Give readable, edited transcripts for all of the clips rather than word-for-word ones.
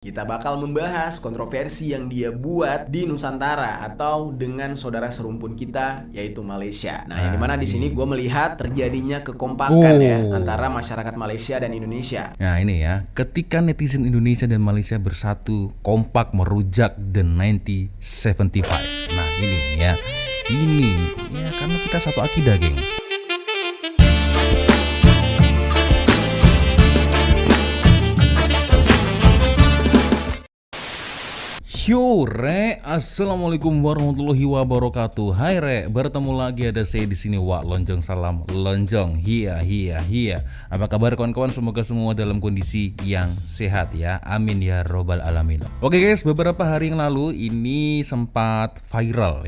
Kita bakal membahas kontroversi yang dia buat di Nusantara atau dengan saudara serumpun kita yaitu Malaysia. Nah, yang dimana di sini gue melihat terjadinya kekompakan ya antara masyarakat Malaysia dan Indonesia. Nah ini ya, ketika netizen Indonesia dan Malaysia bersatu kompak merujak The 1975. Nah ini ya karena kita satu akidah, geng. Yo Re, assalamualaikum warahmatullahi wabarakatuh. Hai Re, bertemu lagi ada saya di sini Wak Lonjong, salam Lonjong. Hiya. Apa kabar kawan-kawan? Semoga semua dalam kondisi yang sehat ya. Amin ya robbal alamin. Oke guys, beberapa hari yang lalu ini sempat viral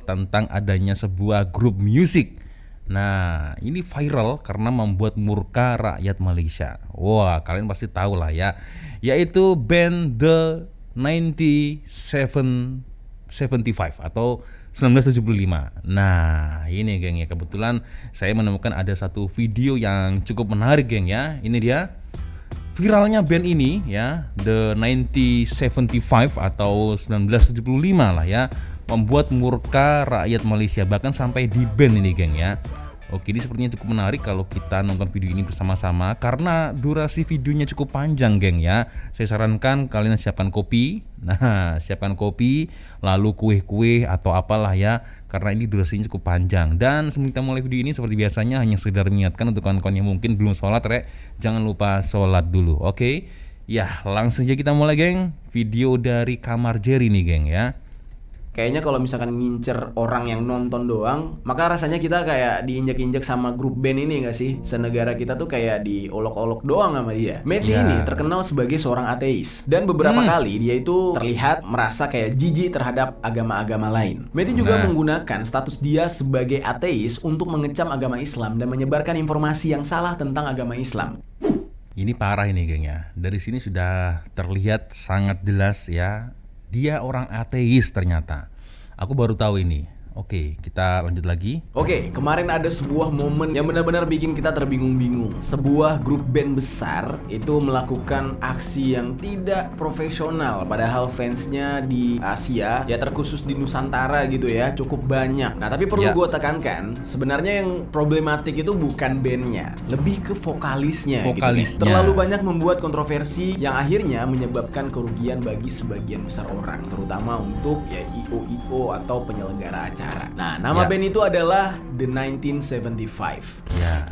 tentang adanya sebuah grup musik. Nah, ini viral karena membuat murka rakyat Malaysia. Wah, kalian pasti tahu lah ya. Yaitu band The 1975 atau 1975. Nah ini geng ya, kebetulan saya menemukan ada satu video yang cukup menarik geng ya. Ini dia viralnya band ini ya, The 1975 atau 1975 lah ya, membuat murka rakyat Malaysia, bahkan sampai di ban ini geng ya. Oke, ini sepertinya cukup menarik kalau kita nonton video ini bersama-sama karena durasi videonya cukup panjang geng ya. Saya sarankan kalian siapkan kopi. Nah, siapkan kopi, lalu kue-kue atau apalah ya, karena ini durasinya cukup panjang. Dan sebelum kita mulai video ini seperti biasanya hanya sekedar mengingatkan untuk kawan-kawan yang mungkin belum sholat jangan lupa sholat dulu. Oke. Ya, langsung aja kita mulai geng. Video dari kamar Jerry nih geng ya. Kayaknya kalau misalkan ngincer orang yang nonton doang, maka rasanya kita kayak diinjak-injak sama grup band ini gak sih? Senegara kita tuh kayak diolok-olok doang sama dia. Matty ini terkenal sebagai seorang ateis, dan beberapa kali dia itu terlihat merasa kayak jijik terhadap agama-agama lain. Matty juga menggunakan status dia sebagai ateis untuk mengecam agama Islam dan menyebarkan informasi yang salah tentang agama Islam. Ini parah ini geng ya. Dari sini sudah terlihat sangat jelas ya, dia orang ateis ternyata. Aku baru tahu ini. Oke, kita lanjut lagi. Oke, kemarin ada sebuah momen yang benar-benar bikin kita terbingung-bingung. Sebuah grup band besar itu melakukan aksi yang tidak profesional, padahal fansnya di Asia, ya terkhusus di Nusantara gitu ya, cukup banyak. Nah, tapi perlu gue tekankan, sebenarnya yang problematik itu bukan bandnya, lebih ke vokalisnya. Gitu ya. Terlalu banyak membuat kontroversi yang akhirnya menyebabkan kerugian bagi sebagian besar orang, terutama untuk ya IO atau penyelenggara acara. Nah, nama band itu adalah The 1975. Ya.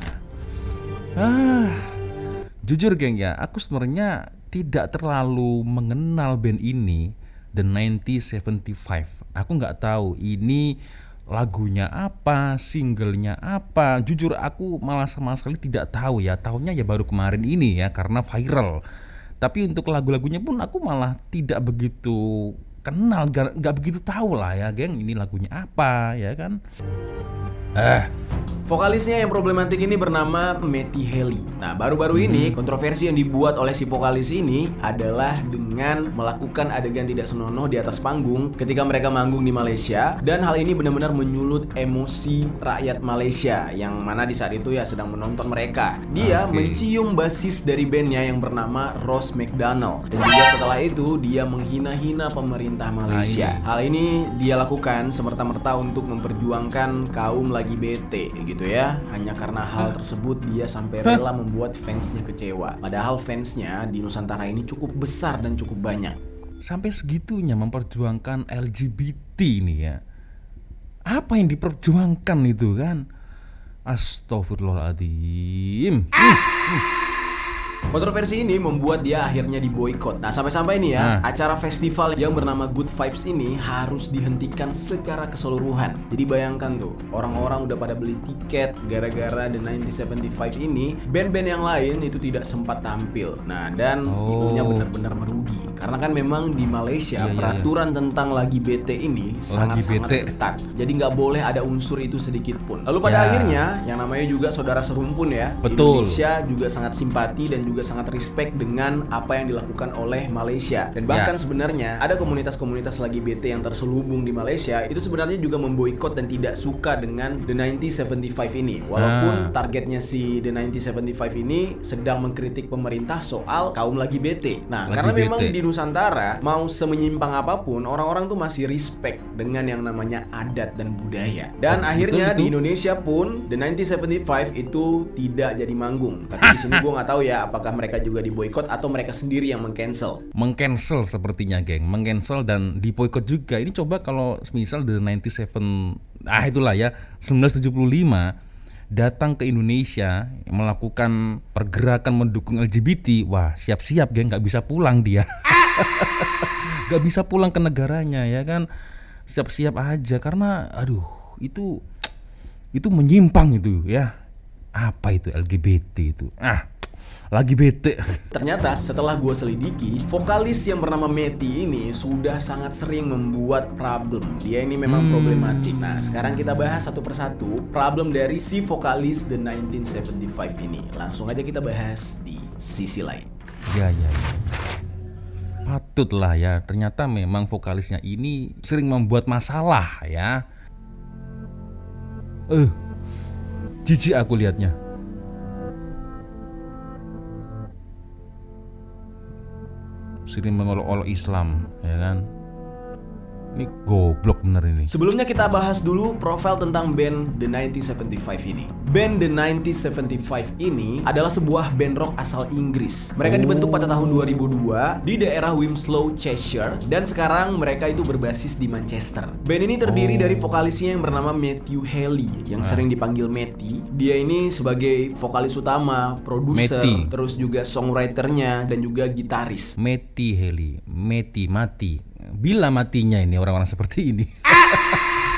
Jujur geng ya, aku sebenarnya tidak terlalu mengenal band ini, The 1975. Aku nggak tahu ini lagunya apa, singlenya apa. Jujur aku malah sama sekali tidak tahu ya. Tahunya ya baru kemarin ini ya karena viral. Tapi untuk lagu-lagunya pun aku malah tidak begitu kenal, gak begitu tahu lah ya geng, ini lagunya apa ya kan. Vokalisnya yang problematik ini bernama Matty Healy. Nah, baru-baru ini kontroversi yang dibuat oleh si vokalis ini adalah dengan melakukan adegan tidak senonoh di atas panggung ketika mereka manggung di Malaysia, dan hal ini benar-benar menyulut emosi rakyat Malaysia yang mana di saat itu ya sedang menonton mereka. Dia mencium basis dari bandnya yang bernama Ross McDonald, dan juga setelah itu dia menghina-hina pemerintah Malaysia. Hal ini dia lakukan semerta-merta untuk memperjuangkan kaum lagi bete gitu ya, hanya karena hal tersebut dia sampai rela membuat fansnya kecewa. Padahal fansnya di Nusantara ini cukup besar dan cukup banyak. Sampai segitunya memperjuangkan LGBT ini ya. Apa yang diperjuangkan itu kan? Astagfirullahaladzim. Kontroversi ini membuat dia akhirnya diboikot. Nah, sampai-sampai nih ya, acara festival yang bernama Good Vibes ini harus dihentikan secara keseluruhan. Jadi bayangkan tuh, orang-orang udah pada beli tiket gara-gara The 1975 ini, band-band yang lain itu tidak sempat tampil. Nah, dan itunya benar-benar merugi. Karena Karena kan memang di Malaysia Iya, iya, peraturan tentang lagi bete ini sangat-sangat bete. ketat. Jadi nggak boleh ada unsur itu sedikit pun. Lalu pada Ya. akhirnya yang namanya juga saudara serumpun ya. Betul. Indonesia juga sangat simpati dan juga sangat respect dengan apa yang dilakukan oleh Malaysia. Dan bahkan sebenarnya ada komunitas-komunitas lagi bete yang terselubung di Malaysia itu sebenarnya juga memboikot dan tidak suka dengan The 1975 ini. Walaupun targetnya si The 1975 ini sedang mengkritik pemerintah soal kaum lagi bete. Nah, Lagi karena memang bete. di Nusantara mau semenyimpang apapun orang-orang tuh masih respect dengan yang namanya adat dan budaya. Dan akhirnya betul. di Indonesia pun The 1975 itu tidak jadi manggung. Tapi di sini gue nggak tahu ya apakah mereka juga diboikot atau mereka sendiri yang mengcancel. Mengcancel sepertinya, geng. Mengcancel dan diboikot juga. Ini coba kalau misal The 97 itulah ya 1975 datang ke Indonesia melakukan pergerakan mendukung LGBT, wah siap-siap geng, nggak bisa pulang dia. Nggak bisa pulang ke negaranya ya kan, siap-siap aja karena aduh itu menyimpang itu ya. Apa itu LGBT itu? Lagi bete. Ternyata setelah gue selidiki, vokalis yang bernama Matty ini sudah sangat sering membuat problem. Dia ini memang problematik. Nah, sekarang kita bahas satu persatu problem dari si vokalis The 1975 ini. Langsung aja kita bahas di sisi lain. Ya. Patutlah ya, ternyata memang vokalisnya ini sering membuat masalah ya. Jijik aku lihatnya. Sering mengolok-olok Islam, ya kan? Ini goblok bener ini. Sebelumnya kita bahas dulu profil tentang band The 1975 ini. Band The 1975 ini adalah sebuah band rock asal Inggris. Mereka dibentuk pada tahun 2002 di daerah Winslow, Cheshire, dan sekarang mereka itu berbasis di Manchester. Band ini terdiri dari vokalisnya yang bernama Matthew Haley yang sering dipanggil Matty. Dia ini sebagai vokalis utama, produser, Matty. terus juga songwriternya dan juga gitaris. Matty Haley, Matty mati. Bila matinya ini orang-orang seperti ini.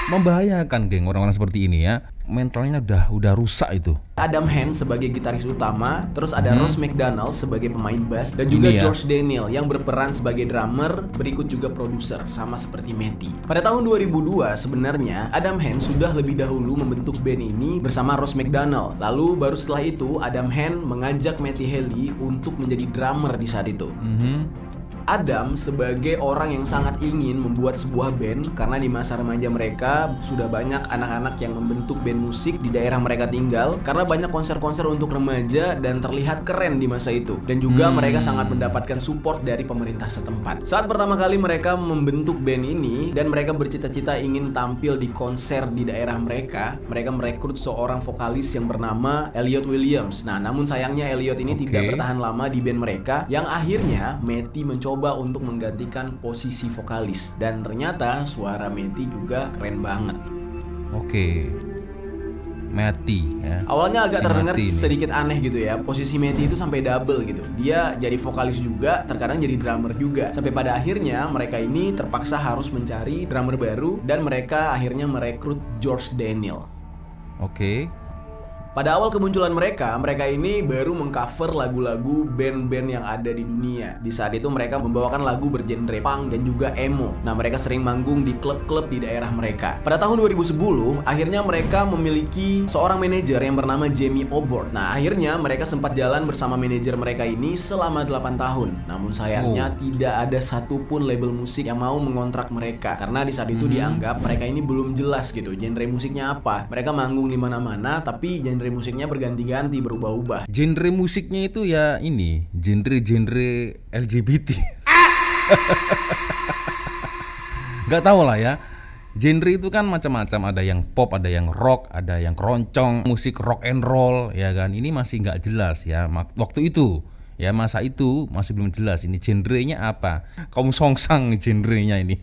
Membahayakan geng orang-orang seperti ini ya. Mentalnya udah rusak itu. Adam Hands sebagai gitaris utama, terus ada Ross McDonald sebagai pemain bass, dan juga Ini ya. George Daniel yang berperan sebagai drummer, berikut juga produser, sama seperti Matty. Pada tahun 2002 sebenarnya Adam Hands sudah lebih dahulu membentuk band ini bersama Ross McDonald. Lalu baru setelah itu Adam Hands mengajak Matty Haley untuk menjadi drummer di saat itu. Adam sebagai orang yang sangat ingin membuat sebuah band karena di masa remaja mereka sudah banyak anak-anak yang membentuk band musik di daerah mereka tinggal karena banyak konser-konser untuk remaja dan terlihat keren di masa itu, dan juga mereka sangat mendapatkan support dari pemerintah setempat. Saat pertama kali mereka membentuk band ini dan mereka bercita-cita ingin tampil di konser di daerah mereka merekrut seorang vokalis yang bernama Elliot Williams. Nah, namun sayangnya Elliot ini tidak bertahan lama di band mereka, yang akhirnya Matty mencoba untuk menggantikan posisi vokalis, dan ternyata suara Matty juga keren banget. Oke. Matty ya. Awalnya agak Si terdengar Matty ini. sedikit aneh gitu ya, posisi Matty itu sampai double gitu. Dia jadi vokalis juga, terkadang jadi drummer juga. Sampai pada akhirnya mereka ini terpaksa harus mencari drummer baru, dan mereka akhirnya merekrut George Daniel. Oke. Pada awal kemunculan mereka ini baru mengcover lagu-lagu band-band yang ada di dunia. Di saat itu mereka membawakan lagu bergenre punk dan juga emo. Nah, mereka sering manggung di klub-klub di daerah mereka. Pada tahun 2010, akhirnya mereka memiliki seorang manajer yang bernama Jamie Oborn. Nah, akhirnya mereka sempat jalan bersama manajer mereka ini selama 8 tahun. Namun sayangnya tidak ada satupun label musik yang mau mengontrak mereka, karena di saat itu dianggap mereka ini belum jelas gitu genre musiknya apa. Mereka manggung di mana-mana tapi genre musiknya berganti-ganti, berubah-ubah. Genre musiknya itu ya ini, genre LGBT. Gak tau lah ya. Genre itu kan macam-macam, ada yang pop, ada yang rock, ada yang keroncong, musik rock and roll, ya kan. Ini masih nggak jelas ya waktu itu. Ya masa itu masih belum jelas ini genrenya apa. Kaum songsang genrenya ini.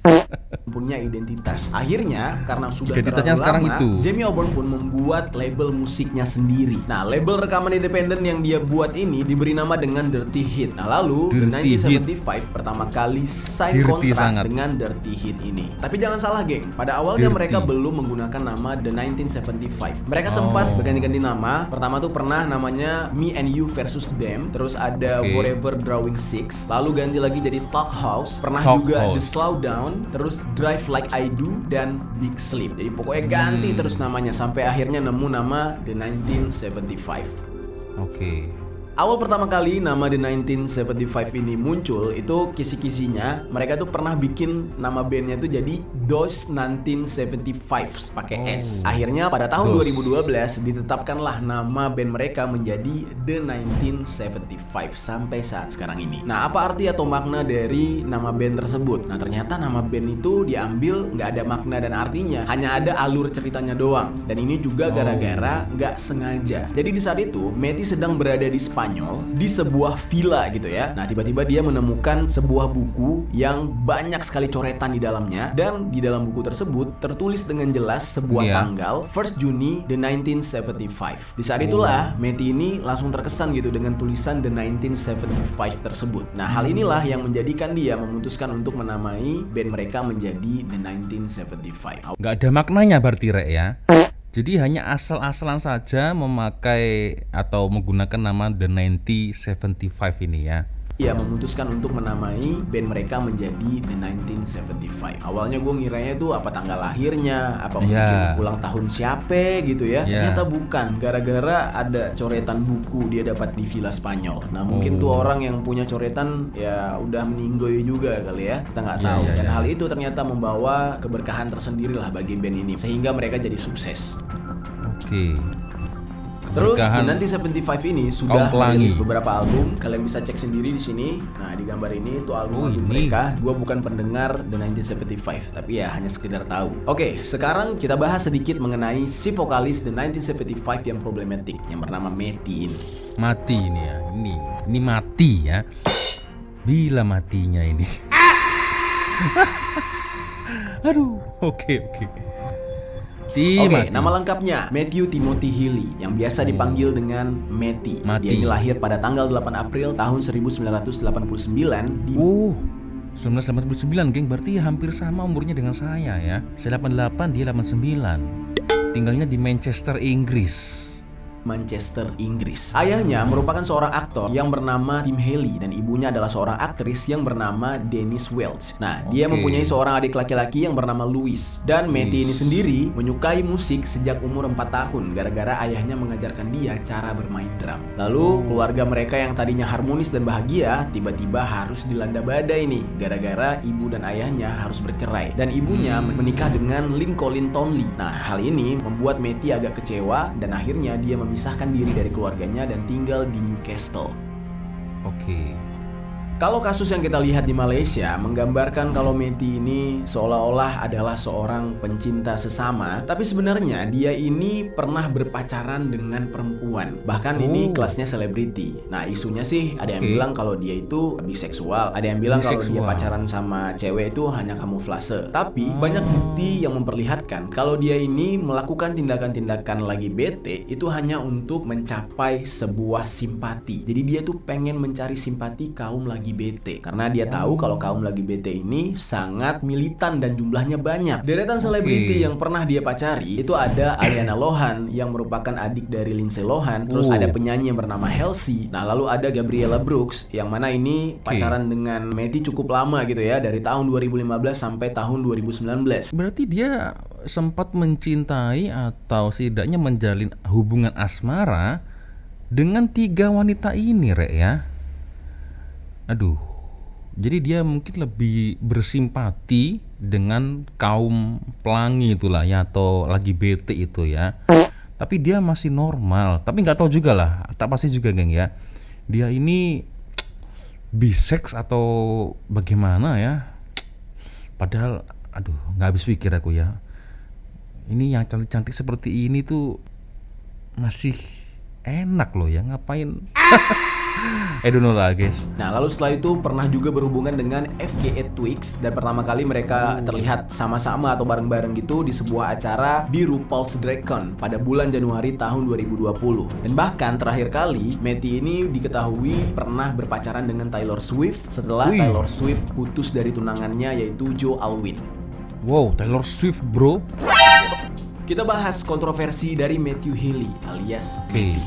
Punya identitas. Akhirnya karena sudah Identitasnya terlalu sekarang lama, itu. Jamie Oborn pun membuat label musiknya sendiri. Nah, label rekaman independen yang dia buat ini diberi nama dengan Dirty Hit. Nah, lalu Dirty The 1975 pertama kali sign Dirty kontrak sangat. dengan Dirty Hit ini. Tapi jangan salah, geng. Pada awalnya Dirty. mereka belum menggunakan nama The 1975. Mereka sempat berganti-ganti nama. Pertama tuh pernah namanya Me and You versus Them. Terus ada ada Oke. Forever Drawing Six, lalu ganti lagi jadi Talk House, pernah Talk juga House. The Slowdown, terus Drive Like I Do, dan Big Sleep. Jadi pokoknya ganti terus namanya sampai akhirnya nemu nama The 1975. Oke. Awal pertama kali nama The 1975 ini muncul itu kisi-kisinya mereka tuh pernah bikin nama bandnya tuh jadi DOS 1975 pakai S. Akhirnya pada tahun DOS. 2012 ditetapkanlah nama band mereka menjadi The 1975 sampai saat sekarang ini. Nah, apa arti atau makna dari nama band tersebut? Nah, ternyata nama band itu diambil nggak ada makna dan artinya, hanya ada alur ceritanya doang. Dan ini juga gara-gara nggak sengaja. Jadi di saat itu Matty sedang berada di Spanyol di sebuah villa gitu ya. Nah, tiba-tiba dia menemukan sebuah buku yang banyak sekali coretan di dalamnya, dan di dalam buku tersebut tertulis dengan jelas sebuah Iya. tanggal 1 Juni the 1975. Di saat itulah Matty ini langsung terkesan gitu dengan tulisan the 1975 tersebut. Nah, hal inilah yang menjadikan dia memutuskan untuk menamai band mereka menjadi the 1975. Nggak ada maknanya berarti Rek ya. Jadi hanya asal-asalan saja memakai atau menggunakan nama The 1975 ini ya. Ia memutuskan untuk menamai band mereka menjadi The 1975. Awalnya gue ngiranya tuh apa tanggal lahirnya, apa mungkin ulang tahun siapa gitu ya. Ternyata bukan, gara-gara ada coretan buku dia dapat di Villa Spanyol. Nah, mungkin tuh orang yang punya coretan ya udah meninggoy juga kali ya. Kita nggak tahu. Dan hal itu ternyata membawa keberkahan tersendiri lah bagi band ini sehingga mereka jadi sukses. Oke. Terus The Keberkahan 1975 ini sudah kaum pelangi. merilis beberapa album. Kalian bisa cek sendiri di sini. Nah, di gambar ini itu album ini. mereka. Gua bukan pendengar The 1975, tapi ya hanya sekedar tahu. Oke, sekarang kita bahas sedikit mengenai si vokalis The 1975 yang problematik yang bernama Matty ini. mati ini ya. Ini mati ya. Bila matinya ini. Aduh, oke. Oke, nama lengkapnya Matthew Timothy Healy yang biasa dipanggil dengan Matty. Dia ini lahir pada tanggal 8 April tahun 1989 di 1989 geng, berarti hampir sama umurnya dengan saya ya. Saya 88, dia 89. Tinggalnya di Manchester, Inggris. Manchester, Inggris. Ayahnya merupakan seorang aktor yang bernama Tim Haley dan ibunya adalah seorang aktris yang bernama Denise Welch. Nah, dia mempunyai seorang adik laki-laki yang bernama Louis. Dan Matty ini sendiri menyukai musik sejak umur 4 tahun gara-gara ayahnya mengajarkan dia cara bermain drum. Lalu keluarga mereka yang tadinya harmonis dan bahagia tiba-tiba harus dilanda badai nih gara-gara ibu dan ayahnya harus bercerai dan ibunya menikah dengan Lincoln Townley. Nah, hal ini membuat Matty agak kecewa dan akhirnya dia memisahkan diri dari keluarganya dan tinggal di Newcastle. Oke. Kalau kasus yang kita lihat di Malaysia menggambarkan kalau Matty ini seolah-olah adalah seorang pencinta sesama, tapi sebenarnya dia ini pernah berpacaran dengan perempuan. Bahkan ini kelasnya selebriti. Nah, isunya sih ada yang bilang kalau dia itu biseksual, ada yang bilang kalau dia pacaran sama cewek itu hanya kamuflase. Tapi banyak bukti yang memperlihatkan kalau dia ini melakukan tindakan-tindakan lagi bete itu hanya untuk mencapai sebuah simpati. Jadi dia tuh pengen mencari simpati kaum lagi bete karena dia tahu kalau kaum lagi bete ini sangat militan dan jumlahnya banyak. Deretan selebriti yang pernah dia pacari itu ada Aliana Lohan yang merupakan adik dari Lindsay Lohan, terus ada penyanyi yang bernama Halsey. Nah, lalu ada Gabriella Brooks yang mana ini pacaran dengan Matty cukup lama gitu ya, dari tahun 2015 sampai tahun 2019. Berarti dia sempat mencintai atau setidaknya menjalin hubungan asmara dengan 3 wanita ini, Rek ya. Aduh, jadi dia mungkin lebih bersimpati dengan kaum pelangi itulah ya, atau lagi bete itu ya. Tapi dia masih normal. Tapi nggak tahu juga lah, tak pasti juga geng ya. Dia ini biseks atau bagaimana ya? Padahal, aduh, nggak habis pikir aku ya. Ini yang cantik-cantik seperti ini tuh masih enak loh ya, ngapain? I don't know lah guys. Nah, lalu setelah itu pernah juga berhubungan dengan FKA Twigs dan pertama kali mereka terlihat sama-sama atau bareng-bareng gitu di sebuah acara di RuPaul's Drag Con pada bulan Januari tahun 2020. Dan bahkan terakhir kali Matty ini diketahui pernah berpacaran dengan Taylor Swift setelah Taylor Swift putus dari tunangannya yaitu Joe Alwyn. Wow, Taylor Swift bro. Kita bahas kontroversi dari Matthew Healy alias Matty.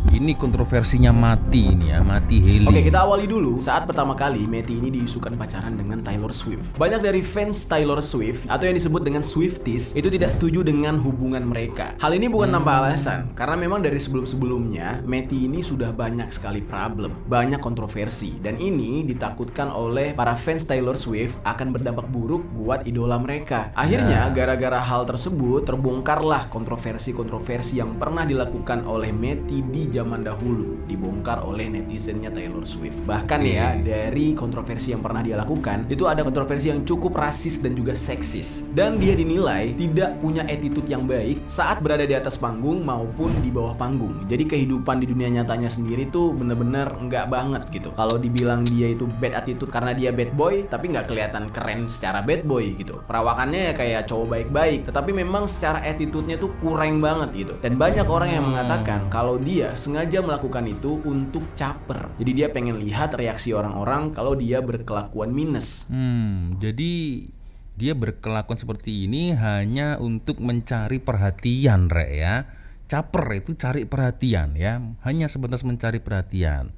Ini kontroversinya mati ini ya, mati Hailey. Oke, kita awali dulu. Saat pertama kali Matty ini diisukan pacaran dengan Taylor Swift. Banyak dari fans Taylor Swift atau yang disebut dengan Swifties itu tidak setuju dengan hubungan mereka. Hal ini bukan tanpa alasan, karena memang dari sebelum-sebelumnya Matty ini sudah banyak sekali problem, banyak kontroversi, dan ini ditakutkan oleh para fans Taylor Swift akan berdampak buruk buat idola mereka. Akhirnya gara-gara hal tersebut terbongkarlah kontroversi-kontroversi yang pernah dilakukan oleh Matty di zaman dahulu, dibongkar oleh netizennya Taylor Swift. Bahkan ya, dari kontroversi yang pernah dia lakukan, itu ada kontroversi yang cukup rasis dan juga seksis. Dan dia dinilai tidak punya attitude yang baik saat berada di atas panggung maupun di bawah panggung. Jadi kehidupan di dunia nyatanya sendiri tuh bener-bener enggak banget gitu. Kalau dibilang dia itu bad attitude karena dia bad boy, tapi nggak kelihatan keren secara bad boy gitu. Perawakannya ya kayak cowok baik-baik, tetapi memang secara attitude-nya tuh kurang banget gitu. Dan banyak orang yang mengatakan kalau dia sengaja melakukan itu untuk caper. Jadi dia pengen lihat reaksi orang-orang kalau dia berkelakuan minus. Jadi dia berkelakuan seperti ini hanya untuk mencari perhatian, Rek ya. Caper itu cari perhatian ya, hanya sebatas mencari perhatian.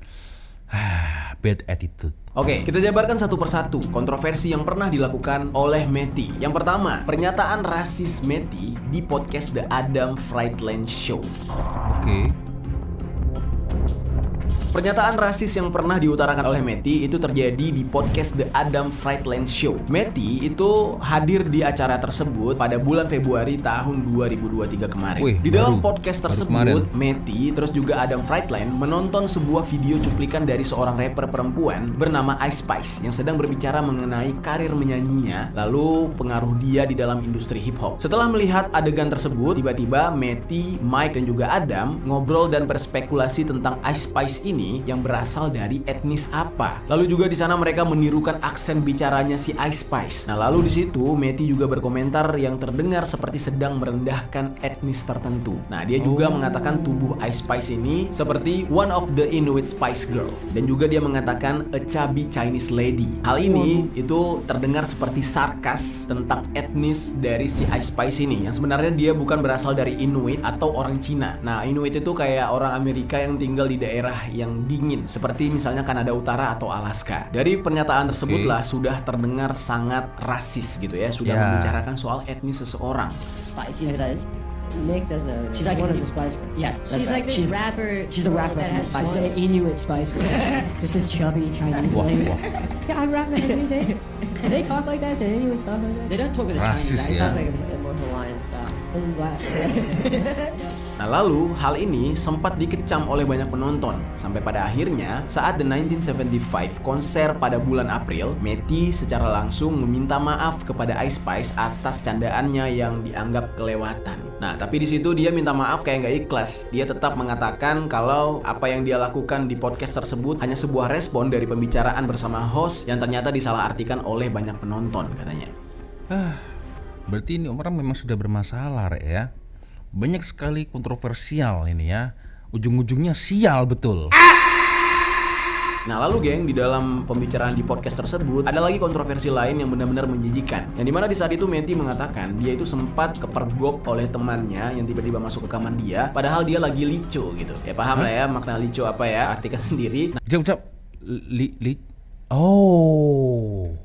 Bad attitude. Oke, kita jabarkan satu persatu kontroversi yang pernah dilakukan oleh Matty. Yang pertama, pernyataan rasis Matty di podcast The Adam Friedland Show. Oke. Pernyataan rasis yang pernah diutarakan oleh Matty itu terjadi di podcast The Adam Friedland Show. Matty itu hadir di acara tersebut pada bulan Februari tahun 2023 kemarin. Di dalam podcast tersebut, Matty terus juga Adam Friedland menonton sebuah video cuplikan dari seorang rapper perempuan bernama Ice Spice yang sedang berbicara mengenai karir menyanyinya, lalu pengaruh dia di dalam industri hip hop. Setelah melihat adegan tersebut, tiba-tiba Matty, Mike dan juga Adam ngobrol dan berspekulasi tentang Ice Spice ini yang berasal dari etnis apa. Lalu juga di sana mereka menirukan aksen bicaranya si Ice Spice. Nah, lalu di situ Matty juga berkomentar yang terdengar seperti sedang merendahkan etnis tertentu. Nah, dia juga mengatakan tubuh Ice Spice ini seperti one of the Inuit Spice Girl, dan juga dia mengatakan a chubby Chinese lady. Hal ini itu terdengar seperti sarkas tentang etnis dari si Ice Spice ini, yang sebenarnya dia bukan berasal dari Inuit atau orang Cina. Nah, Inuit itu kayak orang Amerika yang tinggal di daerah yang dingin, seperti misalnya Kanada Utara atau Alaska. Dari pernyataan tersebutlah sudah terdengar sangat rasis gitu ya, sudah membicarakan soal etnis seseorang. Spice, you know who that is? Nick doesn't know. She's like one an of the Spice Girls. Yes, She's like this rapper. She's the rapper that from the has Spice one Girls. Inuit Spice Girl. Just this chubby Chinese lady. Yeah, I rap my music. Do they talk like that? Do Inuit talk like that? They don't talk with the Rasis, Chinese It yeah. sounds like a more Hawaiian style. Nah, lalu hal ini sempat dikecam oleh banyak penonton sampai pada akhirnya saat The 1975 konser pada bulan April, Matty secara langsung meminta maaf kepada Ice Spice atas candaannya yang dianggap kelewatan. Nah, tapi di situ dia minta maaf kayak nggak ikhlas. Dia tetap mengatakan kalau apa yang dia lakukan di podcast tersebut hanya sebuah respon dari pembicaraan bersama host yang ternyata disalahartikan oleh banyak penonton katanya. Berarti ini orang memang sudah bermasalah, Rek ya. Banyak sekali kontroversial ini ya. Ujung-ujungnya sial betul. Nah, lalu geng, di dalam pembicaraan di podcast tersebut ada lagi kontroversi lain yang benar-benar menjijikan. Yang dimana di saat itu Matty mengatakan dia itu sempat kepergok oleh temannya yang tiba-tiba masuk ke kamar dia, padahal dia lagi lico gitu. Ya paham lah ya makna lico apa ya, artikan sendiri. Nah, Ucap Oh.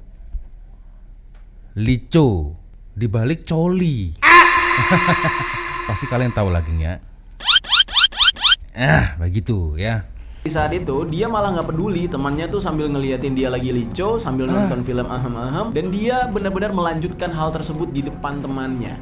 Lico dibalik coli. Pasti kalian tahu lagi ya. Begitu ya. di saat itu dia malah nggak peduli temannya tuh sambil ngeliatin dia lagi lico sambil nonton film ahem-ahem, dan dia benar-benar melanjutkan hal tersebut di depan temannya.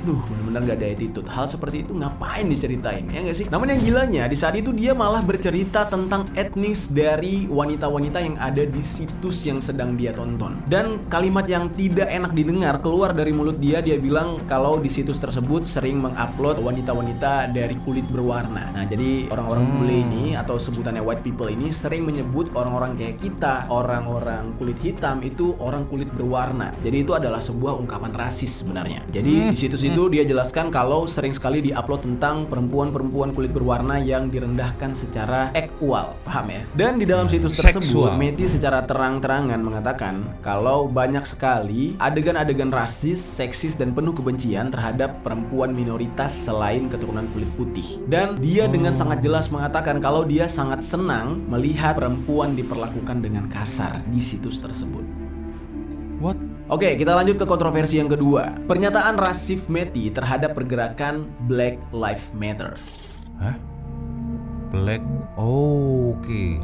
Benar-benar gak ada attitude. Hal seperti itu ngapain diceritain, ya gak sih? Namun yang gilanya di saat itu dia malah bercerita tentang etnis dari wanita-wanita yang ada di situs yang sedang dia tonton. Dan kalimat yang tidak enak didengar keluar dari mulut dia. Dia bilang kalau di situs tersebut sering mengupload wanita-wanita dari kulit berwarna. Nah, jadi orang-orang bule ini atau sebutannya white people ini sering menyebut orang-orang kayak kita, orang-orang kulit hitam itu orang kulit berwarna. Jadi itu adalah sebuah ungkapan rasis sebenarnya. Jadi di situs itu itu dia jelaskan kalau sering sekali diupload tentang perempuan-perempuan kulit berwarna yang direndahkan secara seksual, paham ya? Dan di dalam situs tersebut, Seksual. Matty secara terang-terangan mengatakan kalau banyak sekali adegan-adegan rasis, seksis dan penuh kebencian terhadap perempuan minoritas selain keturunan kulit putih. Dan dia dengan sangat jelas mengatakan kalau dia sangat senang melihat perempuan diperlakukan dengan kasar di situs tersebut. What? Oke, kita lanjut ke kontroversi yang kedua. Pernyataan Rasif Matty terhadap pergerakan Black Lives Matter. Hah? Black. Oh, oke.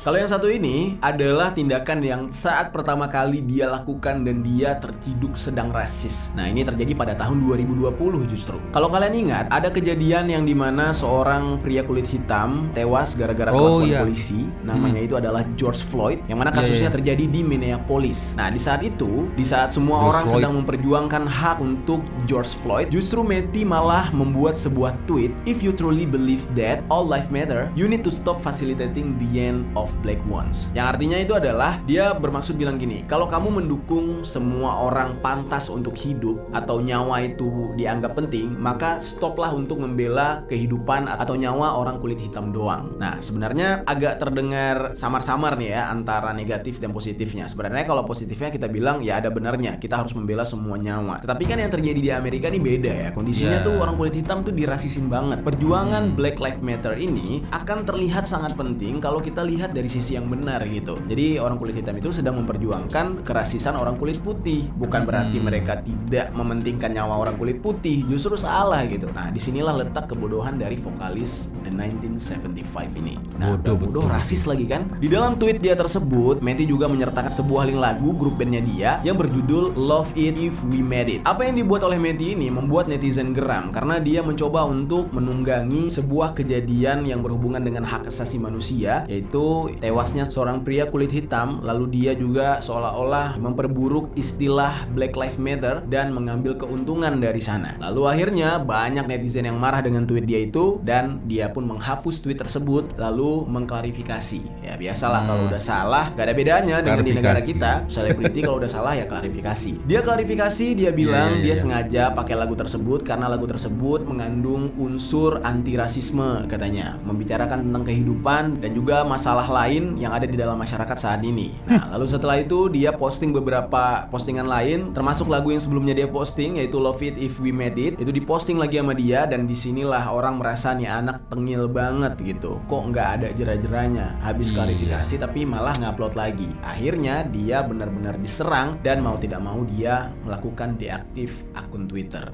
Kalau yang satu ini adalah tindakan yang saat pertama kali dia lakukan dan dia terciduk sedang rasis. Nah, ini terjadi pada tahun 2020 justru. Kalau kalian ingat, ada kejadian yang dimana seorang pria kulit hitam tewas gara-gara kelakuan polisi. Namanya itu adalah George Floyd, yang mana kasusnya terjadi di Minneapolis. Nah, di saat itu, di saat semua George orang Floyd sedang memperjuangkan hak untuk George Floyd, justru Matty malah membuat sebuah tweet, "If you truly believe that all life matter, you need to stop facilitating the end of black ones." Yang artinya itu adalah dia bermaksud bilang gini, kalau kamu mendukung semua orang pantas untuk hidup atau nyawa itu dianggap penting, maka stoplah untuk membela kehidupan atau nyawa orang kulit hitam doang. Nah, sebenarnya agak terdengar samar-samar nih ya antara negatif dan positifnya. Sebenarnya kalau positifnya kita bilang ya ada benarnya, kita harus membela semua nyawa. Tetapi kan yang terjadi di Amerika ini beda ya. Kondisinya tuh orang kulit hitam tuh dirasisin banget. Perjuangan Black Lives Matter ini akan terlihat sangat penting kalau kita lihat dari sisi yang benar gitu. Jadi orang kulit hitam itu sedang memperjuangkan kerasisan orang kulit putih. Bukan berarti mereka tidak mementingkan nyawa orang kulit putih, justru salah gitu. Nah, disinilah letak kebodohan dari vokalis The 1975 ini. Nah, bodoh rasis lagi kan? Di dalam tweet dia tersebut, Matty juga menyertakan sebuah link lagu grup bandnya dia yang berjudul Love It If We Made It. Apa yang dibuat oleh Matty ini membuat netizen geram karena dia mencoba untuk menunggangi sebuah kejadian yang berhubungan dengan hak asasi manusia, yaitu tewasnya seorang pria kulit hitam, lalu dia juga seolah-olah memperburuk istilah Black Lives Matter dan mengambil keuntungan dari sana. Lalu akhirnya banyak netizen yang marah dengan tweet dia itu dan dia pun menghapus tweet tersebut lalu mengklarifikasi. Ya biasalah kalau udah salah gak ada bedanya dengan di negara kita. Selebriti kalau udah salah ya klarifikasi. Dia klarifikasi, dia bilang dia sengaja pakai lagu tersebut karena lagu tersebut mengandung unsur anti rasisme katanya, membicarakan tentang kehidupan dan juga masalah lain yang ada di dalam masyarakat saat ini. Nah, lalu setelah itu dia posting beberapa postingan lain, termasuk lagu yang sebelumnya dia posting yaitu Love It If We Made It. Itu diposting lagi sama dia dan disinilah orang merasa nih anak tengil banget gitu. Kok nggak ada jera-jeranya? Habis klarifikasi tapi malah ngupload lagi. Akhirnya dia benar-benar diserang dan mau tidak mau dia melakukan deaktif akun Twitter.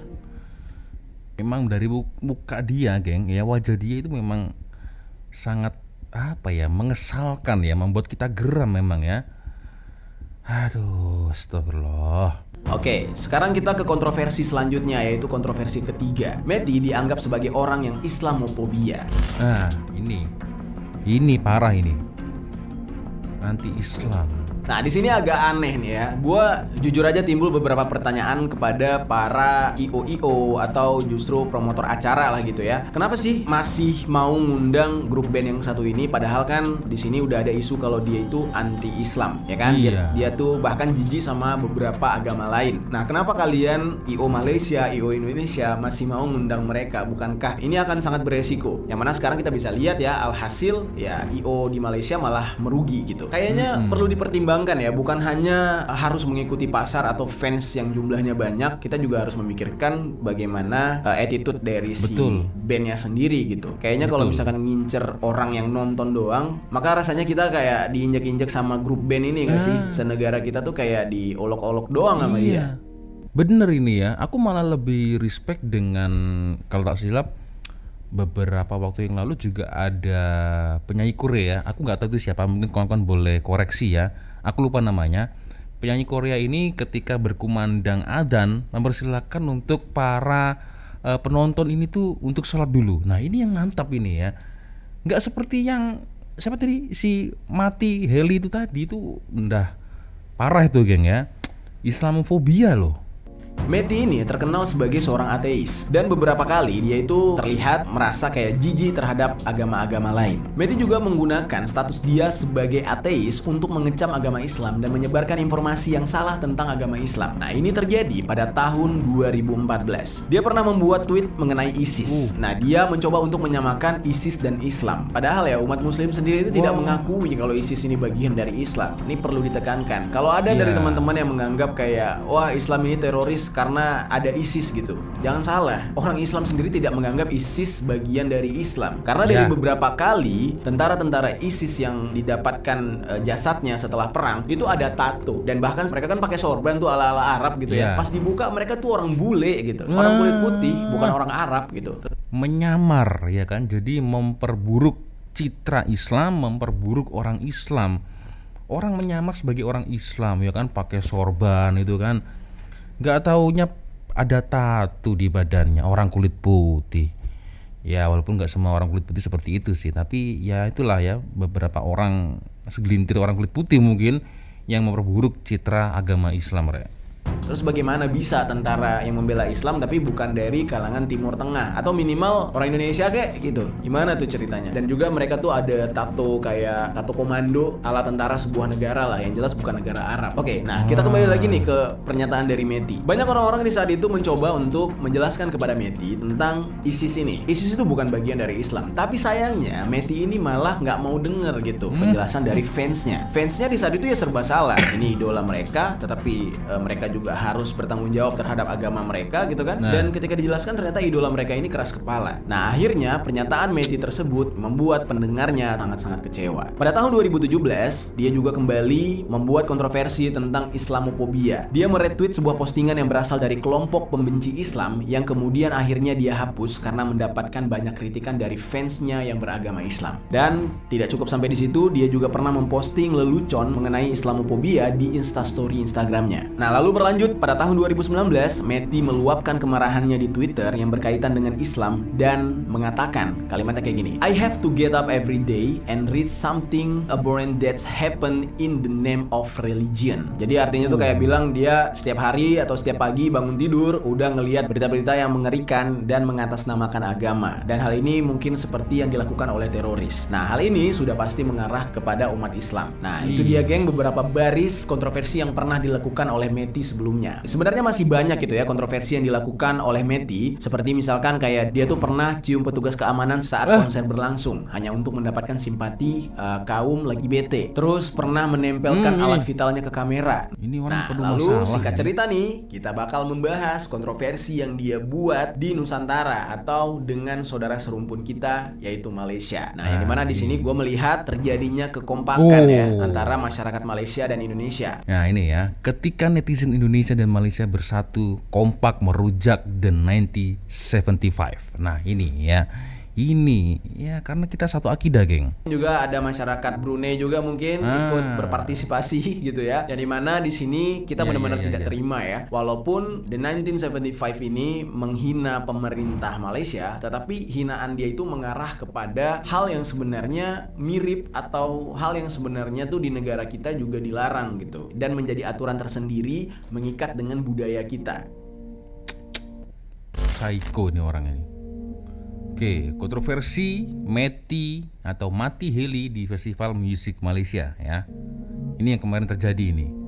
Memang dari muka dia, geng, ya wajah dia itu memang sangat apa ya, mengesalkan ya, membuat kita geram memang ya. Aduh, astagfirullah. Oke, sekarang kita ke kontroversi selanjutnya, yaitu kontroversi ketiga. Matty dianggap sebagai orang yang Islamofobia. Nah, ini parah ini. Anti Islam. Nah, di sini agak aneh nih ya. Gua jujur aja timbul beberapa pertanyaan kepada para IO atau justru promotor acara lah gitu ya. Kenapa sih masih mau ngundang grup band yang satu ini padahal kan di sini udah ada isu kalau dia itu anti Islam, ya kan? Dia tuh bahkan jijik sama beberapa agama lain. Nah, kenapa kalian IO Malaysia, IO Indonesia masih mau ngundang mereka? Bukankah ini akan sangat beresiko? Yang mana sekarang kita bisa lihat ya, alhasil ya IO di Malaysia malah merugi gitu. Kayaknya perlu dipertimbangkan ya, bukan hanya harus mengikuti pasar atau fans yang jumlahnya banyak, kita juga harus memikirkan bagaimana attitude dari si bandnya sendiri gitu. Kayaknya kalau misalkan ngincer orang yang nonton doang, maka rasanya kita kayak diinjek-injek sama grup band ini gak sih? Senegara kita tuh kayak diolok-olok doang sama dia. Bener ini ya, aku malah lebih respect dengan, kalau tak silap beberapa waktu yang lalu juga ada penyanyi Korea, aku nggak tahu itu siapa, mungkin kawan-kawan boleh koreksi ya, aku lupa namanya. Penyanyi Korea ini ketika berkumandang adzan mempersilahkan untuk para penonton ini tuh untuk sholat dulu. Nah ini yang mantap ini ya, nggak seperti yang siapa tadi si Matty Haley itu tadi itu udah parah itu geng ya, Islamofobia loh. Matty ini terkenal sebagai seorang ateis dan beberapa kali dia itu terlihat merasa kayak jijik terhadap agama-agama lain. Matty juga menggunakan status dia sebagai ateis untuk mengecam agama Islam dan menyebarkan informasi yang salah tentang agama Islam. Nah, ini terjadi pada tahun 2014. Dia pernah membuat tweet mengenai ISIS. Nah, dia mencoba untuk menyamakan ISIS dan Islam. Padahal ya umat muslim sendiri itu tidak mengakui kalau ISIS ini bagian dari Islam. Ini perlu ditekankan. Kalau ada dari teman-teman yang menganggap kayak wah Islam ini teroris karena ada ISIS gitu, jangan salah. Orang Islam sendiri tidak menganggap ISIS bagian dari Islam. Karena dari beberapa kali tentara-tentara ISIS yang didapatkan jasadnya setelah perang itu ada tato, dan bahkan mereka kan pakai sorban tuh ala-ala Arab gitu ya. Pas dibuka mereka tuh orang bule gitu. Orang kulit putih, bukan orang Arab gitu. Menyamar ya kan, jadi memperburuk citra Islam, memperburuk orang Islam. Orang menyamar sebagai orang Islam ya kan, pakai sorban itu kan, nggak taunya ada tato di badannya, orang kulit putih. Ya walaupun nggak semua orang kulit putih seperti itu sih, tapi ya itulah ya, beberapa orang, segelintir orang kulit putih mungkin yang memperburuk citra agama Islam, Re. Terus bagaimana bisa tentara yang membela Islam tapi bukan dari kalangan Timur Tengah atau minimal orang Indonesia kayak gitu? Gimana tuh ceritanya? Dan juga mereka tuh ada tato kayak tato komando ala tentara sebuah negara lah, yang jelas bukan negara Arab. Oke, nah kita kembali lagi nih ke pernyataan dari Matty. Banyak orang-orang di saat itu mencoba untuk menjelaskan kepada Matty tentang ISIS ini. ISIS itu bukan bagian dari Islam. Tapi sayangnya Matty ini malah nggak mau denger gitu penjelasan dari fansnya. Fansnya di saat itu ya serba salah. Ini idola mereka, tetapi mereka juga harus bertanggung jawab terhadap agama mereka gitu kan. Dan ketika dijelaskan ternyata idola mereka ini keras kepala. Nah, akhirnya pernyataan Matty tersebut membuat pendengarnya sangat-sangat kecewa. Pada tahun 2017, dia juga kembali membuat kontroversi tentang Islamophobia. Dia meretweet sebuah postingan yang berasal dari kelompok pembenci Islam yang kemudian akhirnya dia hapus karena mendapatkan banyak kritikan dari fansnya yang beragama Islam. Dan tidak cukup sampai di situ, dia juga pernah memposting lelucon mengenai Islamophobia di Instastory Instagramnya. Nah, lalu berlanjut pada tahun 2019, Matty meluapkan kemarahannya di Twitter yang berkaitan dengan Islam dan mengatakan kalimatnya kayak gini. I have to get up every day and read something abhorrent that's happened in the name of religion. Jadi artinya tuh kayak bilang dia setiap hari atau setiap pagi bangun tidur udah ngelihat berita-berita yang mengerikan dan mengatasnamakan agama. Dan hal ini mungkin seperti yang dilakukan oleh teroris. Nah, hal ini sudah pasti mengarah kepada umat Islam. Nah, itu dia geng beberapa baris kontroversi yang pernah dilakukan oleh Matty sebelumnya. Sebenarnya masih banyak gitu ya kontroversi yang dilakukan oleh Matty, seperti misalkan kayak dia tuh pernah cium petugas keamanan saat konser berlangsung hanya untuk mendapatkan simpati kaum lagi bete. Terus pernah menempelkan alat vitalnya ke kamera. Ini orang Nah, penuh lalu masalah, singkat ya. cerita nih, kita bakal membahas kontroversi yang dia buat di Nusantara atau dengan saudara serumpun kita yaitu Malaysia. Nah, yang dimana di sini gue melihat terjadinya kekompakan ya antara masyarakat Malaysia dan Indonesia. Nah ini ya, ketika netizen Indonesia dan Malaysia bersatu kompak merujak The 1975. Nah ini ya karena kita satu akidah, geng. Juga ada masyarakat Brunei juga mungkin ikut berpartisipasi gitu ya. Yang dimana di sini kita benar-benar tidak terima ya. Walaupun The 1975 ini menghina pemerintah Malaysia, tetapi hinaan dia itu mengarah kepada hal yang sebenarnya mirip atau hal yang sebenarnya tuh di negara kita juga dilarang gitu, dan menjadi aturan tersendiri mengikat dengan budaya kita. Psycho nih orang ini. Oke, kontroversi Matty atau Matty Healy di Festival Musik Malaysia ya. Ini yang kemarin terjadi ini.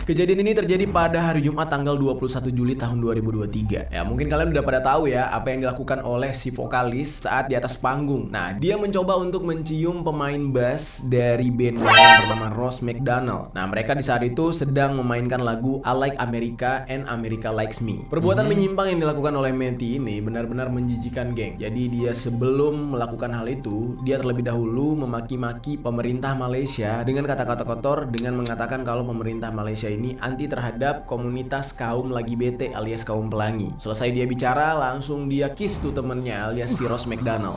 Kejadian ini terjadi pada hari Jumat tanggal 21 Juli tahun 2023. Ya, mungkin kalian udah pada tahu ya apa yang dilakukan oleh si vokalis saat di atas panggung. Nah, dia mencoba untuk mencium pemain bass dari band yang bernama Ross McDonald. Nah, mereka di saat itu sedang memainkan lagu I Like America and America Likes Me. Perbuatan menyimpang yang dilakukan oleh Matty ini benar-benar menjijikan, geng. Jadi dia sebelum melakukan hal itu, dia terlebih dahulu memaki-maki pemerintah Malaysia dengan kata-kata kotor dengan mengatakan kalau pemerintah Malaysia ini anti terhadap komunitas kaum lagi bete alias kaum pelangi. Selesai dia bicara, langsung dia kiss tuh temennya alias si Ross McDonald.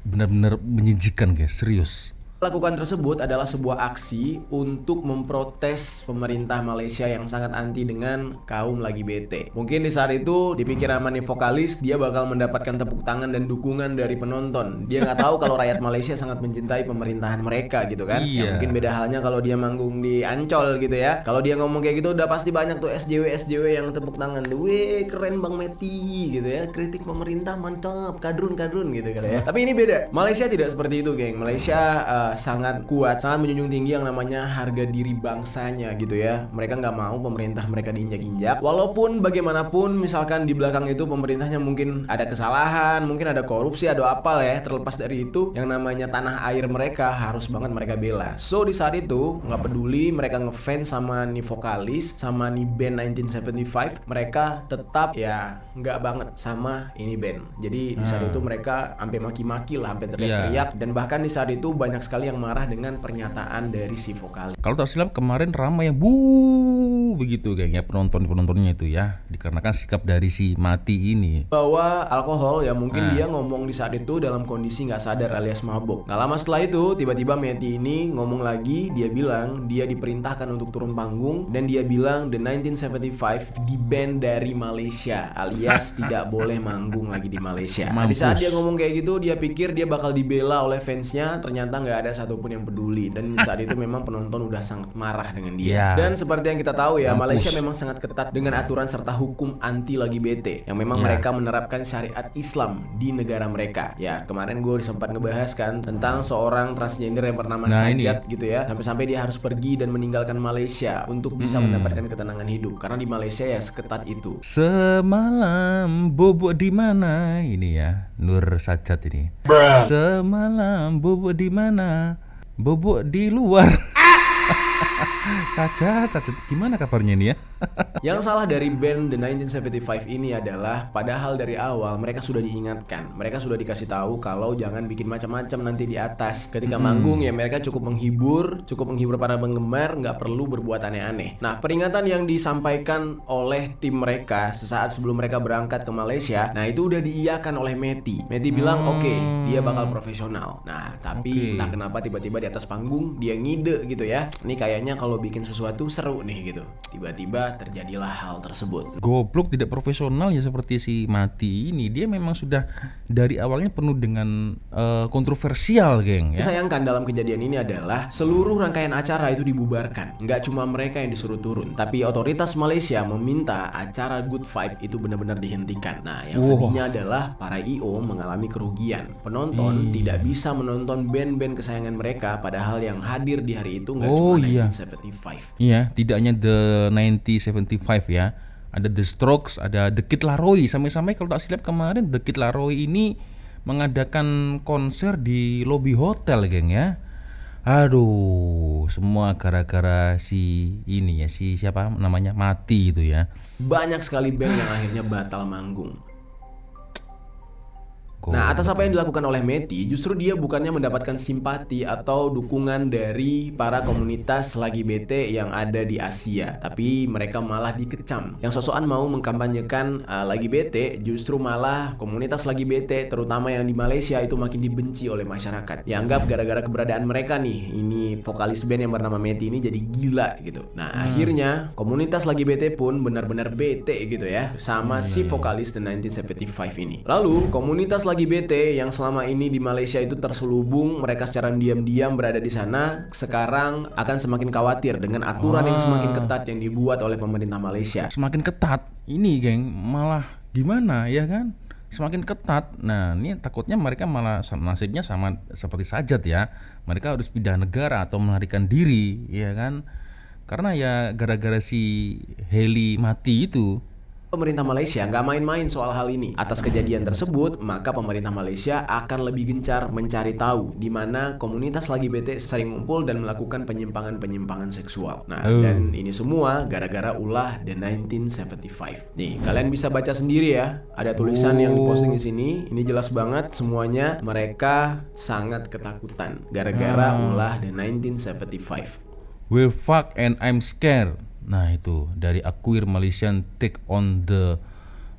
Benar-benar menjijikan, guys, serius. Lakukan tersebut adalah sebuah aksi untuk memprotes pemerintah Malaysia yang sangat anti dengan kaum lagi bete. Mungkin di saat itu dipikir sama nih vokalis dia bakal mendapatkan tepuk tangan dan dukungan dari penonton. Dia nggak tahu kalau rakyat Malaysia sangat mencintai pemerintahan mereka gitu kan. Ya, Iya. mungkin beda halnya kalau dia manggung di Ancol gitu ya. Kalau dia ngomong kayak gitu udah pasti banyak tuh SJW yang tepuk tangan. Weh keren Bang Meti gitu ya. Kritik pemerintah mantap, kadrun gitu kali ya. Tapi ini beda. Malaysia tidak seperti itu, geng. Malaysia sangat kuat, sangat menjunjung tinggi yang namanya harga diri bangsanya gitu ya. Mereka nggak mau pemerintah mereka diinjak-injak. Walaupun bagaimanapun misalkan di belakang itu pemerintahnya mungkin ada kesalahan, mungkin ada korupsi, ada apa ya. Terlepas dari itu, yang namanya tanah air mereka harus banget mereka bela. So di saat itu nggak peduli mereka ngefans sama nih vokalis, sama nih band 1975, mereka tetap ya nggak banget sama ini band. Jadi di saat itu mereka sampai maki-maki lah, sampai teriak-teriak, dan bahkan di saat itu banyak sekali yang marah dengan pernyataan dari si vokalis. Kalau tak silap kemarin ramai yang begitu kayaknya penontonnya itu ya, dikarenakan sikap dari si Mati ini. Bahwa alkohol ya mungkin dia ngomong di saat itu dalam kondisi nggak sadar alias mabuk. Gak lama setelah itu tiba-tiba Meti ini ngomong lagi, dia bilang dia diperintahkan untuk turun panggung dan dia bilang The 1975 di band dari Malaysia alias tidak boleh manggung lagi di Malaysia. Nah, di saat dia ngomong kayak gitu dia pikir dia bakal dibela oleh fansnya, ternyata nggak ada satupun yang peduli, dan saat itu memang penonton udah sangat marah dengan dia. Dan seperti yang kita tahu ya, Malaysia memang sangat ketat dengan aturan serta hukum anti lagi bete yang memang mereka menerapkan syariat Islam di negara mereka. Ya kemarin gue sempat ngebahas kan tentang seorang transgender yang bernama Sajat gitu ya, sampai-sampai dia harus pergi dan meninggalkan Malaysia untuk bisa mendapatkan ketenangan hidup karena di Malaysia ya seketat itu. Semalam bobok di mana ini ya, Nur Sajat ini. Semalam bobok di mana? Bobok di luar. Sajat gimana kabarnya ini ya? Yang salah dari band The 1975 ini adalah padahal dari awal mereka sudah diingatkan, mereka sudah dikasih tahu kalau jangan bikin macam-macam nanti di atas. Ketika manggung ya mereka cukup menghibur para penggemar, nggak perlu berbuat aneh-aneh. Nah peringatan yang disampaikan oleh tim mereka sesaat sebelum mereka berangkat ke Malaysia, nah itu udah diiyakan oleh Meti. Meti bilang oke, dia bakal profesional. Nah tapi entah kenapa tiba-tiba di atas panggung dia ngide gitu ya. Ini kayaknya kalau bikin sesuatu seru nih gitu. Tiba-tiba terjadilah hal tersebut. Goblok tidak profesional ya seperti si Mati ini. Dia memang sudah dari awalnya penuh dengan kontroversial, geng ya. Sayangkan dalam kejadian ini adalah seluruh rangkaian acara itu dibubarkan. Nggak cuma mereka yang disuruh turun, tapi otoritas Malaysia meminta acara Good Vibe itu benar-benar dihentikan. Nah, yang sedihnya adalah para IO mengalami kerugian. Penonton tidak bisa menonton band-band kesayangan mereka, padahal yang hadir di hari itu nggak cuma 1975. Iya, tidak hanya The 1975 ya. Ada The Strokes, ada The Kid Laroi. Sampai-sampai kalau tak silap kemarin The Kid Laroi ini mengadakan konser di lobi hotel, geng ya. Aduh, semua gara-gara si ini ya, si siapa namanya Mati itu ya. Banyak sekali band yang akhirnya batal manggung. Nah, atas apa yang dilakukan oleh Meti, justru dia bukannya mendapatkan simpati atau dukungan dari para komunitas lagi bete yang ada di Asia, tapi mereka malah dikecam. Yang sosokan mau mengkampanyekan lagi bete, justru malah komunitas lagi bete, terutama yang di Malaysia itu makin dibenci oleh masyarakat. Dianggap gara-gara keberadaan mereka nih, ini vokalis band yang bernama Meti ini jadi gila gitu. Nah, akhirnya komunitas lagi bete pun benar-benar bete gitu ya, sama si vokalis The 1975 ini. Lalu komunitas lagi bete yang selama ini di Malaysia itu terselubung, mereka secara diam-diam berada di sana, sekarang akan semakin khawatir dengan aturan yang semakin ketat yang dibuat oleh pemerintah Malaysia. Semakin ketat ini, geng, malah gimana ya kan? Semakin ketat. Nah, ini takutnya mereka malah nasibnya sama seperti Sajat ya. Mereka harus pindah negara atau melarikan diri, ya kan? Karena ya gara-gara si Heli Mati itu. Pemerintah Malaysia nggak main-main soal hal ini. Atas kejadian tersebut, maka pemerintah Malaysia akan lebih gencar mencari tahu di mana komunitas lagi bete sering ngumpul dan melakukan penyimpangan-penyimpangan seksual. Nah, dan ini semua gara-gara ulah The 1975. Nih, kalian bisa baca sendiri ya. Ada tulisan yang diposting di sini. Ini jelas banget semuanya mereka sangat ketakutan gara-gara ulah The 1975. We're fucked and I'm scared. Nah itu dari Acquire Malaysian Take on the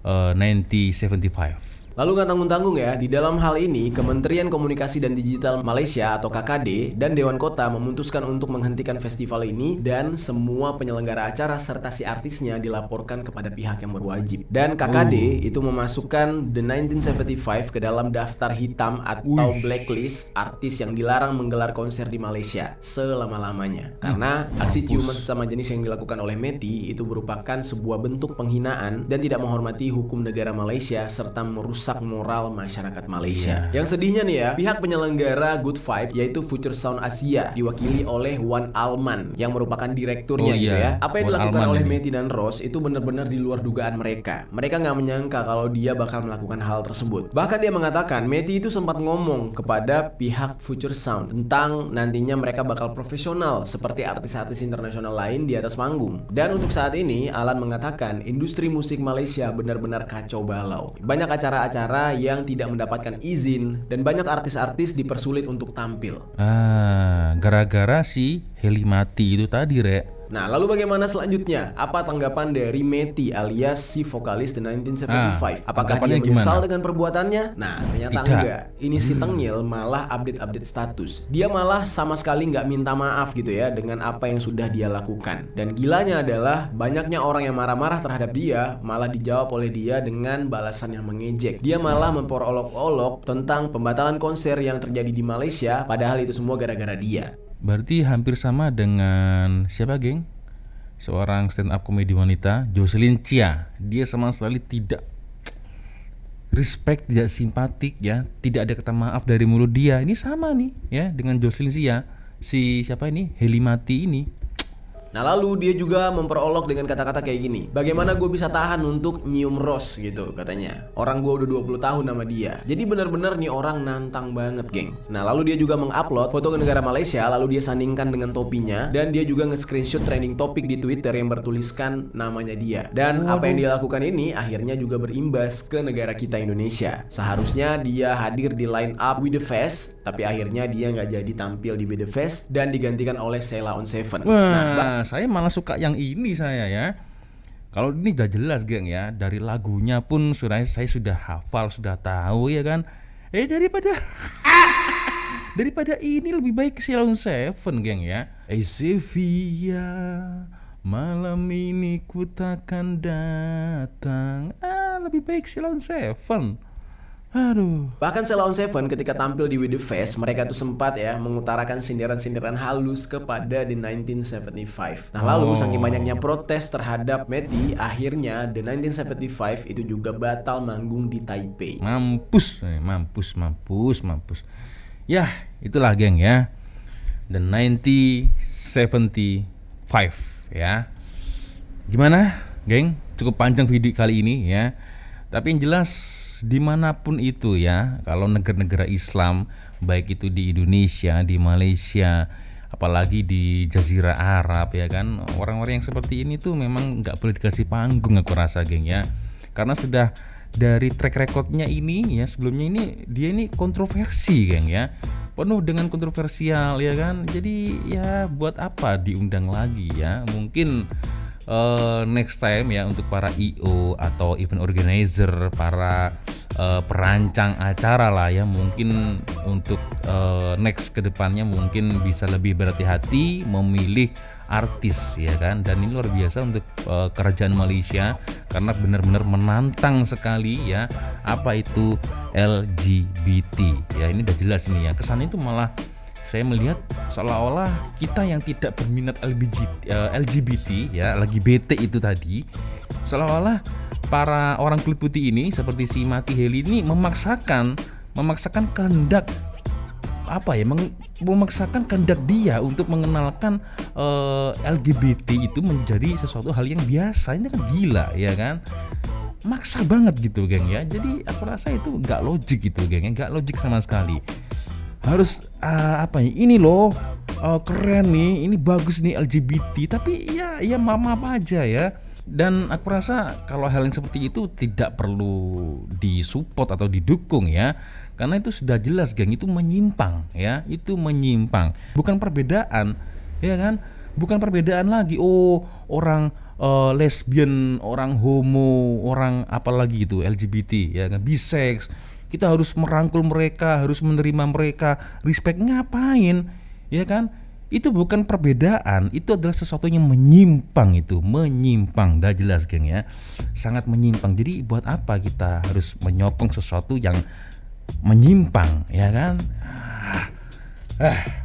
1975. Lalu nggak tanggung-tanggung ya, di dalam hal ini Kementerian Komunikasi dan Digital Malaysia atau KKD dan Dewan Kota memutuskan untuk menghentikan festival ini dan semua penyelenggara acara serta si artisnya dilaporkan kepada pihak yang berwajib. Dan KKD itu memasukkan The 1975 ke dalam daftar hitam atau blacklist artis yang dilarang menggelar konser di Malaysia selama-lamanya. Karena aksi ciuman sesama jenis yang dilakukan oleh Meti itu merupakan sebuah bentuk penghinaan dan tidak menghormati hukum negara Malaysia serta merusak moral masyarakat Malaysia. Yang sedihnya nih ya, pihak penyelenggara Good Vibe yaitu Future Sound Asia diwakili oleh Wan Alman yang merupakan direkturnya gitu ya. Apa yang dilakukan oleh Meti dan Rose itu benar-benar di luar dugaan mereka. Mereka nggak menyangka kalau dia bakal melakukan hal tersebut. Bahkan dia mengatakan Meti itu sempat ngomong kepada pihak Future Sound tentang nantinya mereka bakal profesional seperti artis-artis internasional lain di atas panggung. Dan untuk saat ini Alan mengatakan industri musik Malaysia benar-benar kacau balau. Banyak acara-acara yang tidak mendapatkan izin dan banyak artis-artis dipersulit untuk tampil. Gara-gara si Heli mati itu tadi, Rek. Nah, lalu bagaimana selanjutnya? Apa tanggapan dari Meti alias si vokalis The 1975? Apakah dia menyesal dengan perbuatannya? Nah, ternyata enggak. Ini si Tengil malah update status. Dia malah sama sekali nggak minta maaf gitu ya dengan apa yang sudah dia lakukan. Dan gilanya adalah banyaknya orang yang marah-marah terhadap dia malah dijawab oleh dia dengan balasan yang mengejek. Dia malah memperolok-olok tentang pembatalan konser yang terjadi di Malaysia, padahal itu semua gara-gara dia. Berarti hampir sama dengan siapa, geng? Seorang stand up komedi wanita, Jocelyn Chia. Dia sama sekali tidak respect, tidak simpatik ya, tidak ada kata maaf dari mulut dia. Ini sama nih ya dengan Jocelyn Chia. Si siapa ini? Heli mati ini. Nah lalu dia juga memperolok dengan kata-kata kayak gini, bagaimana gue bisa tahan untuk nyium Rose gitu katanya. Orang gue udah 20 tahun sama dia. Jadi benar-benar nih orang nantang banget, geng. Nah lalu dia juga mengupload foto ke negara Malaysia, lalu dia sandingkan dengan topinya. Dan dia juga nge-screenshot trending topik di Twitter yang bertuliskan namanya dia. Dan apa yang dia lakukan ini akhirnya juga berimbas ke negara kita Indonesia. Seharusnya dia hadir di line up With The Fest, tapi akhirnya dia nggak jadi tampil di With The Fest dan digantikan oleh Sheila on Seven. Wah, saya malah suka yang ini saya ya. Kalau ini udah jelas, geng ya, dari lagunya pun saya sudah hafal, sudah tahu ya kan. Daripada ini lebih baik Sheila on Seven, geng ya. Sevilla, malam ini ku takkan datang. Lebih baik Sheila on Seven. Aduh. Bahkan Sheila on Seven ketika tampil di With The Fest, mereka tuh sempat ya mengutarakan sindiran-sindiran halus kepada The 1975. Nah lalu saking banyaknya protes terhadap Meti, akhirnya The 1975 itu juga batal manggung di Taipei. Mampus. Ya, itulah geng ya. The 1975 ya. Gimana, geng? Cukup panjang video kali ini ya. Tapi yang jelas dimanapun itu ya, kalau negara-negara Islam, baik itu di Indonesia, di Malaysia, apalagi di Jazirah Arab ya kan, orang-orang yang seperti ini tuh memang nggak boleh dikasih panggung, aku rasa, geng ya. Karena sudah dari track recordnya ini ya, sebelumnya ini dia ini kontroversi, geng ya, penuh dengan kontroversial ya kan. Jadi ya buat apa diundang lagi ya? Mungkin next time ya untuk para IO atau event organizer, para perancang acara lah ya, mungkin untuk next kedepannya mungkin bisa lebih berhati-hati memilih artis ya kan. Dan ini luar biasa untuk kerajaan Malaysia karena benar-benar menantang sekali ya apa itu LGBT ya. Ini udah jelas ini ya, kesannya itu malah saya melihat seolah-olah kita yang tidak berminat LGBT ya, lagi bete itu tadi, seolah-olah para orang kulit putih ini seperti si Mati Heli ini memaksakan kehendak apa ya, memaksakan kehendak dia untuk mengenalkan LGBT itu menjadi sesuatu hal yang biasa. Ini kan gila ya kan, maksa banget gitu, geng ya. Jadi aku rasa itu nggak logik gitu, geng ya, nggak logik sama sekali. Harus apa ya, ini loh keren nih, ini bagus nih LGBT, tapi ya maaf aja ya. Dan aku rasa kalau hal yang seperti itu tidak perlu disupport atau didukung ya, karena itu sudah jelas, geng, itu menyimpang ya, itu menyimpang, bukan perbedaan ya kan, bukan perbedaan lagi. Orang lesbian, orang homo, orang apalagi itu LGBT ya kan, bisex. Kita harus merangkul mereka, harus menerima mereka, respect. Ngapain? Ya kan? Itu bukan perbedaan, itu adalah sesuatu yang menyimpang, dah jelas geng ya. Sangat menyimpang. Jadi buat apa kita harus menyokong sesuatu yang menyimpang, ya kan?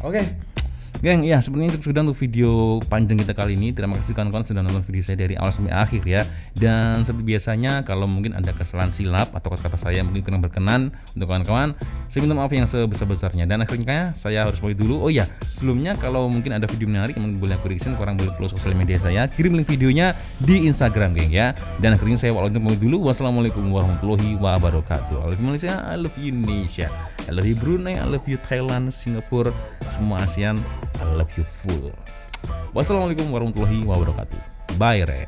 Oke. Geng, ya sebenarnya itu sudah untuk video panjang kita kali ini. Terima kasih kawan-kawan sudah nonton video saya dari awal sampai akhir ya. Dan seperti biasanya kalau mungkin ada kesalahan silap atau kata-kata saya mungkin kurang berkenan untuk kawan-kawan, saya minta maaf yang sebesar-besarnya. Dan akhirnya saya harus pamit dulu. Oh iya, sebelumnya kalau mungkin ada video menarik yang boleh aku reaction, korang boleh follow sosial media saya, kirim link videonya di Instagram geng ya. Dan akhirnya saya pamit dulu. Wassalamualaikum warahmatullahi wabarakatuh. I love you Malaysia, I love you Indonesia, I love you Brunei, I love you Thailand, Singapura, semua ASEAN, I love you full. Wassalamualaikum warahmatullahi wabarakatuh. Bye re.